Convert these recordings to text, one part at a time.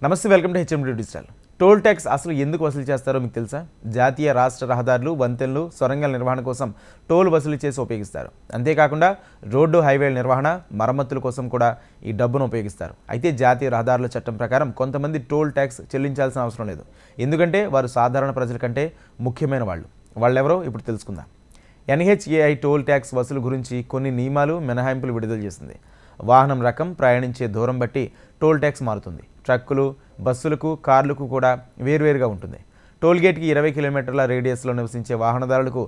నమస్తే, welcome to HMD digital. Toll tax అసలు ఎందుకు వసూలు చేస్తారో మీకు తెలుసా? జాతీయ రాష్ట్ర రహదారులు, వంతెనలు, సొరంగాల నిర్వహణ కోసం టోల్ వసూలు చేసి ఉపయోగిస్తారు. అంతేకాకుండా రోడ్డు, హైవేల నిర్వహణ, మరమ్మతుల కోసం కూడా ఈ డబ్బును ఉపయోగిస్తారు. అయితే జాతీయ రహదారుల చట్టం ప్రకారం కొంతమంది టోల్ ట్యాక్స్ చెల్లించాల్సిన అవసరం లేదు. ఎందుకంటే వారు సాధారణ ప్రజల కంటే ముఖ్యమైన వాళ్ళెవరో ఇప్పుడు తెలుసుకుందాం. ఎన్హెచ్ఏఐ టోల్ ట్యాక్స్ వసూలు గురించి కొన్ని నియమాలు, మినహాయింపులు విడుదల చేసింది. వాహనం రకం, ప్రయాణించే దూరం బట్టి టోల్ ట్యాక్స్ మారుతుంది. ట్రక్కులు, బస్సులకు, కార్లకు కూడా వేర్వేరుగా ఉంటుంది. టోల్గేట్కి 20 కిలోమీటర్ల రేడియస్లో నివసించే వాహనదారులకు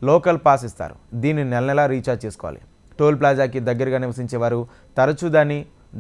లోకల్ పాస్ ఇస్తారు. దీన్ని నెల రీఛార్జ్ చేసుకోవాలి. టోల్ ప్లాజాకి దగ్గరగా నివసించే వారు తరచూ దాన్ని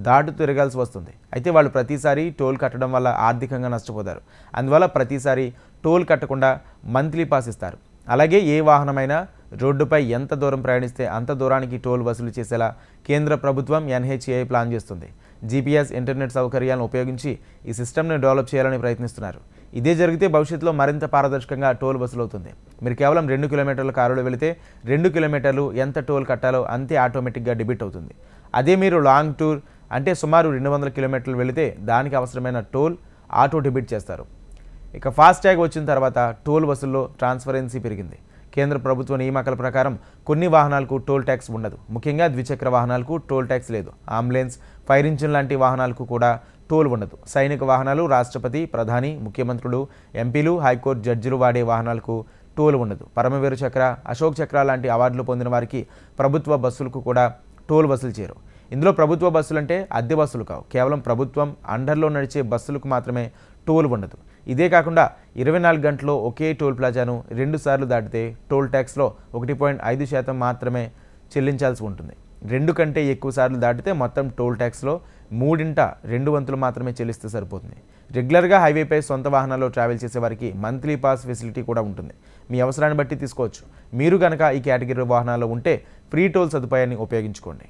దాటు తిరగాల్సి వస్తుంది. అయితే వాళ్ళు ప్రతిసారి టోల్ కట్టడం వల్ల ఆర్థికంగా నష్టపోతారు. అందువల్ల ప్రతిసారి టోల్ కట్టకుండా మంత్లీ పాస్ ఇస్తారు. అలాగే ఏ వాహనమైనా రోడ్డుపై ఎంత దూరం ప్రయాణిస్తే అంత దూరానికి టోల్ వసూలు చేసేలా కేంద్ర ప్రభుత్వం ఎన్హెచ్ఏఐ ప్లాన్ చేస్తుంది. జీపీఎస్, ఇంటర్నెట్ సౌకర్యాలను ఉపయోగించి ఈ సిస్టమ్ని డెవలప్ చేయాలని ప్రయత్నిస్తున్నారు. ఇదే జరిగితే భవిష్యత్తులో మరింత పారదర్శకంగా టోల్ వసూలు అవుతుంది. మీరు కేవలం 2 కిలోమీటర్ల కారులో వెళితే 2 కిలోమీటర్లు ఎంత టోల్ కట్టాలో అంతే ఆటోమేటిక్గా డెబిట్ అవుతుంది. అదే మీరు లాంగ్ టూర్ అంటే సుమారు 200 కిలోమీటర్లు వెళితే దానికి అవసరమైన టోల్ ఆటో డెబిట్ చేస్తారు. ఇక ఫాస్ట్యాగ్ వచ్చిన తర్వాత టోల్ వసూల్లో ట్రాన్స్పరెన్సీ పెరిగింది. కేంద్ర ప్రభుత్వ నియామకాల ప్రకారం కొన్ని వాహనాలకు టోల్ ట్యాక్స్ ఉండదు. ముఖ్యంగా ద్విచక్ర వాహనాలకు టోల్ ట్యాక్స్ లేదు. అంబులెన్స్, ఫైర్ ఇంజిన్ లాంటి వాహనాలకు కూడా టోల్ ఉండదు. సైనిక వాహనాలు, రాష్ట్రపతి, ప్రధాని, ముఖ్యమంత్రులు, ఎంపీలు, హైకోర్టు జడ్జిలు వాడే వాహనాలకు టోల్ ఉండదు. పరమవీర చక్ర, అశోక్ చక్ర లాంటి అవార్డులు పొందిన వారికి ప్రభుత్వ బస్సులకు కూడా టోల్ వసూలు చేయరు. ఇందులో ప్రభుత్వ బస్సులు అంటే అద్దె బస్సులు కావు. కేవలం ప్రభుత్వం అండర్లో నడిచే బస్సులకు మాత్రమే టోల్ ఉండదు. ఇదే కాకుండా 24 గంటల్లో ఒకే టోల్ ప్లాజాను 2 సార్లు దాటితే టోల్ ట్యాక్స్లో 1.5% మాత్రమే చెల్లించాల్సి ఉంటుంది. 2 కంటే ఎక్కువ సార్లు దాటితే మొత్తం టోల్ ట్యాక్స్లో 2/3 వంతులు మాత్రమే చెల్లిస్తే సరిపోతుంది. రెగ్యులర్గా హైవేపై సొంత వాహనాల్లో ట్రావెల్ చేసే వారికి మంత్లీ పాస్ ఫెసిలిటీ కూడా ఉంటుంది. మీ అవసరాన్ని బట్టి తీసుకోవచ్చు. మీరు కనుక ఈ కేటగిరీ వాహనాల్లో ఉంటే ఫ్రీ టోల్ సదుపాయాన్ని ఉపయోగించుకోండి.